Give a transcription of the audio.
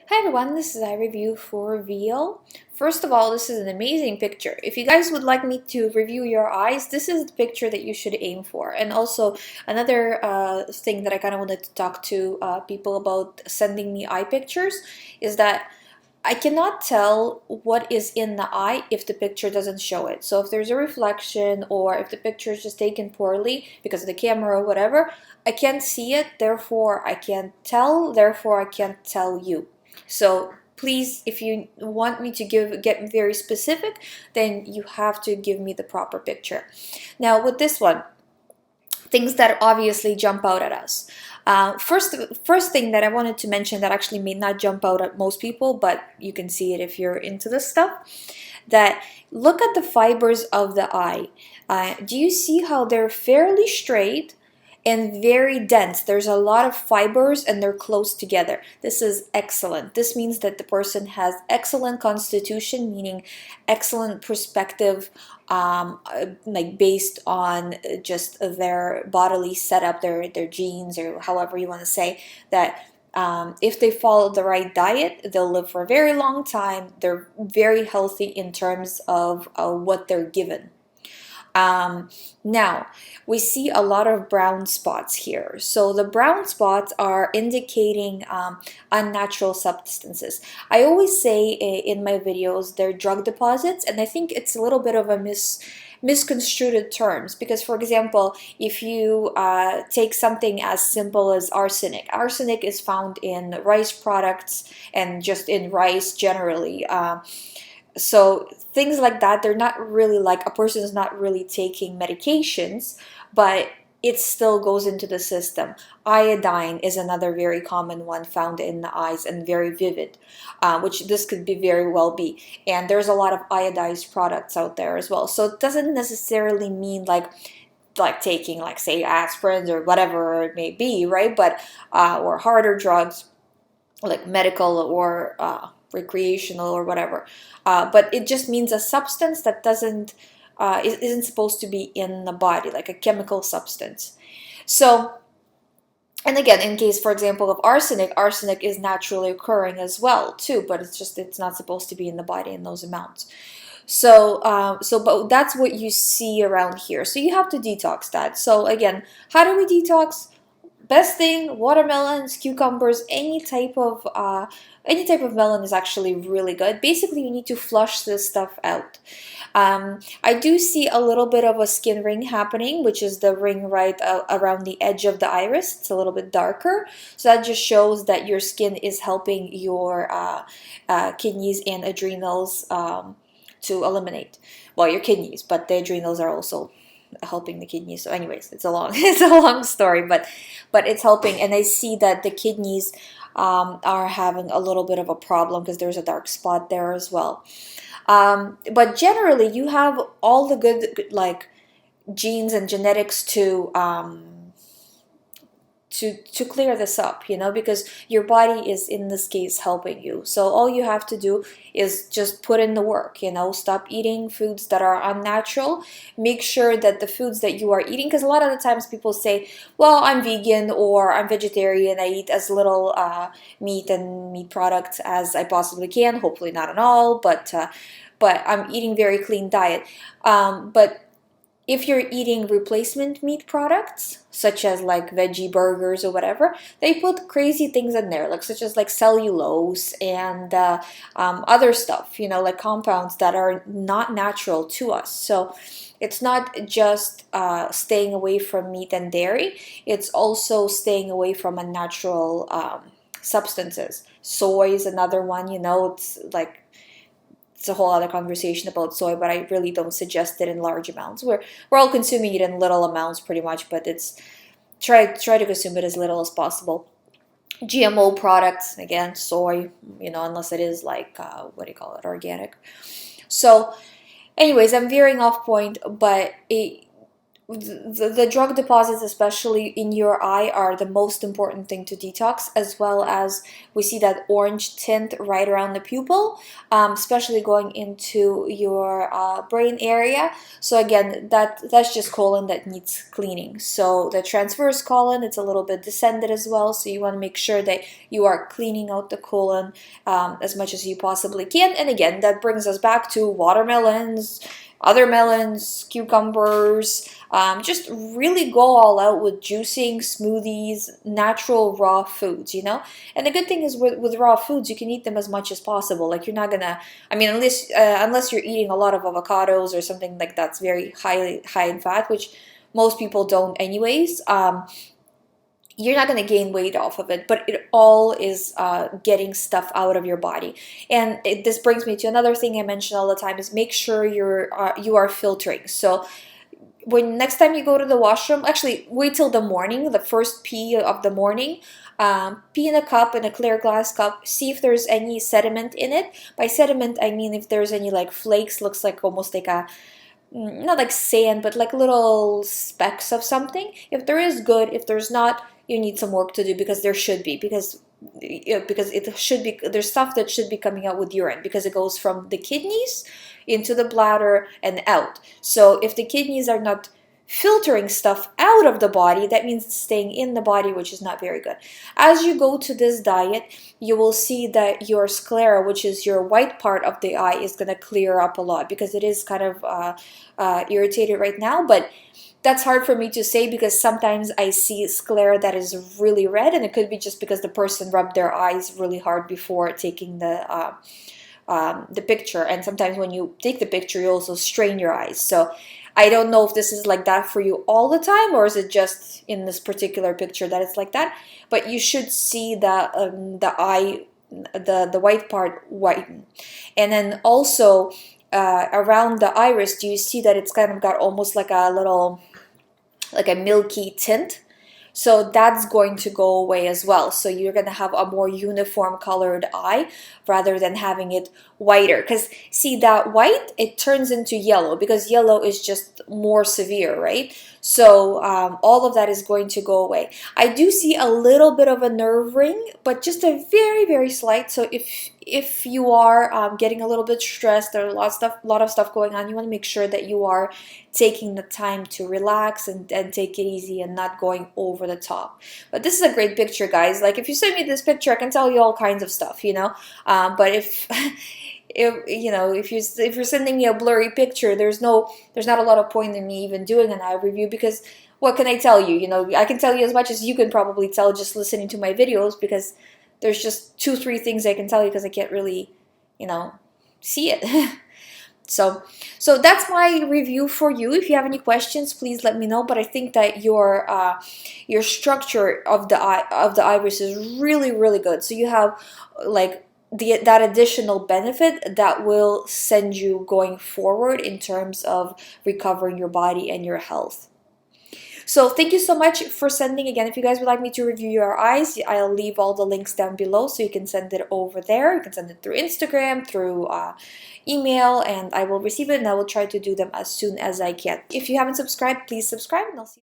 Hi everyone, this is iReview for Reveal. First of all, this is an amazing picture. If you guys would like me to review your eyes, this is the picture that you should aim for. And also, another thing that I kind of wanted to talk to people about sending me eye pictures is that I cannot tell what is in the eye if the picture doesn't show it. So if there's a reflection or if the picture is just taken poorly because of the camera or whatever, I can't see it, therefore I can't tell, therefore I can't tell you. So please, if you want me to get very specific, then you have to give me the proper picture. Now with this one, things that obviously jump out at us. First thing that I wanted to mention that actually may not jump out at most people, but you can see it if you're into this stuff, that look at the fibers of the eye. Do you see how they're fairly straight and very dense? There's a lot of fibers and they're close together. This is excellent. This means that the person has excellent constitution, meaning excellent perspective, like based on just their bodily setup, their genes, or however you want to say that. If they follow the right diet, they'll live for a very long time. They're very healthy in terms of what they're given. Um, Now, we see a lot of brown spots here. So the brown spots are indicating unnatural substances. I always say in my videos they're drug deposits, and I think it's a little bit of a misconstrued terms because, for example, if you take something as simple as arsenic is found in rice products and just in rice generally. So things like that, they're not really like a person is not really taking medications, but it still goes into the system. Iodine is another very common one found in the eyes and very vivid, which this could be very well be. And there's a lot of iodized products out there as well. So it doesn't necessarily mean like taking like say aspirins or whatever it may be, right? But or harder drugs like medical or recreational or whatever. But it just means a substance that doesn't isn't supposed to be in the body, like a chemical substance. So, and again, in case, for example, of arsenic is naturally occurring as well too, but it's not supposed to be in the body in those amounts. But that's what you see around here. So you have to detox that. So again, how do we detox? Best thing, watermelons, cucumbers, any type of melon is actually really good. Basically, you need to flush this stuff out. I do see a little bit of a skin ring happening, which is the ring right around the edge of the iris. It's a little bit darker, so that just shows that your skin is helping your kidneys and adrenals to eliminate. Well, your kidneys, but the adrenals are also helping the kidneys. So anyways, it's a long it's a long story, but it's helping. And I see that the kidneys are having a little bit of a problem because there's a dark spot there as well. But generally, you have all the good like genes and genetics to clear this up, because your body is in this case helping you. So all you have to do is just put in the work, stop eating foods that are unnatural. Make sure that the foods that you are eating, because a lot of the times people say, well, I'm vegan or I'm vegetarian, I eat as little meat and meat products as I possibly can, hopefully not at all, but I'm eating very clean diet. But if you're eating replacement meat products, such as like veggie burgers or whatever, they put crazy things in there, like such as like cellulose and other stuff, like compounds that are not natural to us. So it's not just staying away from meat and dairy, it's also staying away from unnatural substances. Soy is another one, it's like it's a whole other conversation about soy, but I really don't suggest it in large amounts. We're all consuming it in little amounts pretty much, but it's try to consume it as little as possible. GMO products, again, soy, unless it is like what do you call it, organic. So anyways, I'm veering off point, but the drug deposits, especially in your eye, are the most important thing to detox, as well as we see that orange tint right around the pupil, especially going into your brain area. So again, that's just colon that needs cleaning. So the transverse colon, it's a little bit descended as well, so you want to make sure that you are cleaning out the colon as much as you possibly can. And again, that brings us back to watermelons, other melons, cucumbers. Just really go all out with juicing, smoothies, natural raw foods, you know? And the good thing is with raw foods, you can eat them as much as possible. Like you're not gonna, I mean, unless you're eating a lot of avocados or something like that's very high in fat, which most people don't anyways. You're not going to gain weight off of it, but it all is getting stuff out of your body. And this brings me to another thing I mention all the time is make sure you are filtering. So when next time you go to the washroom, actually wait till the morning, the first pee of the morning, pee in a cup, in a clear glass cup, see if there's any sediment in it. By sediment, I mean if there's any like flakes, looks like almost like a, not like sand, but like little specks of something. If there is, good. If there's not, you need some work to do, because there should be, because it should be, there's stuff that should be coming out with urine, because it goes from the kidneys into the bladder and out. So if the kidneys are not filtering stuff out of the body, that means it's staying in the body, which is not very good. As you go to this diet, you will see that your sclera, which is your white part of the eye, is going to clear up a lot, because it is kind of irritated right now. But that's hard for me to say, because sometimes I see sclera that is really red, and it could be just because the person rubbed their eyes really hard before taking the picture. And sometimes when you take the picture, you also strain your eyes. So I don't know if this is like that for you all the time, or is it just in this particular picture that it's like that. But you should see the eye, the white part whiten. And then also around the iris, do you see that it's kind of got almost like a little, like a milky tint? So that's going to go away as well. So you're going to have a more uniform colored eye rather than having it whiter. Because see, that white, it turns into yellow, because yellow is just more severe, right? So all of that is going to go away. I do see a little bit of a nerve ring, but just a very, very slight. So if you are getting a little bit stressed, there's a lot of stuff going on, you want to make sure that you are taking the time to relax and take it easy and not going over the top. But this is a great picture, guys. Like if you send me this picture, I can tell you all kinds of stuff, you know. But if if you're sending me a blurry picture, there's not a lot of point in me even doing an eye review, because what can I tell you? You know, I can tell you as much as you can probably tell just listening to my videos, because there's just 2-3 things I can tell you, because I can't really, see it. So that's my review for you. If you have any questions, please let me know. But I think that your structure of the iris is really, really good. So you have like that additional benefit that will send you going forward in terms of recovering your body and your health. So thank you so much for sending. Again, if you guys would like me to review your eyes, I'll leave all the links down below, so you can send it over there. You can send it through Instagram, through email, and I will receive it, and I will try to do them as soon as I can. If you haven't subscribed, please subscribe, and I'll see you.